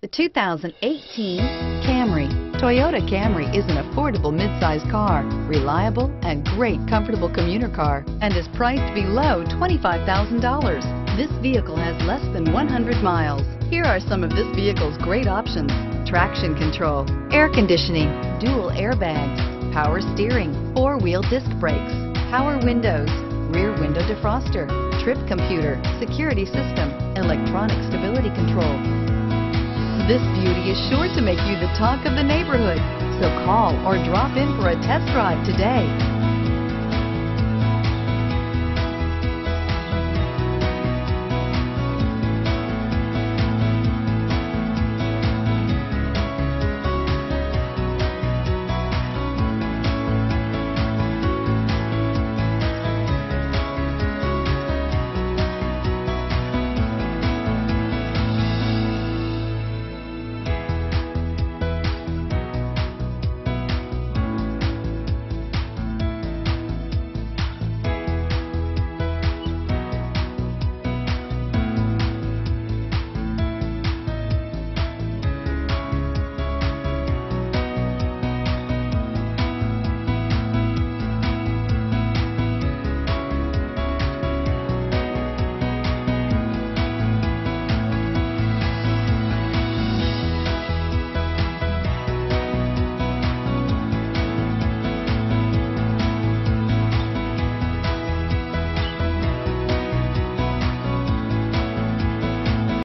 The 2018 Camry. Toyota Camry is an affordable midsize car, reliable and great comfortable commuter car, and is priced below $25,000. This vehicle has less than 100 miles. Here are some of this vehicle's great options: traction control, air conditioning, dual airbags, power steering, four-wheel disc brakes, power windows, rear window defroster, trip computer, security system, electronic stability control. This beauty is sure to make you the talk of the neighborhood, so call or drop in for a test drive today.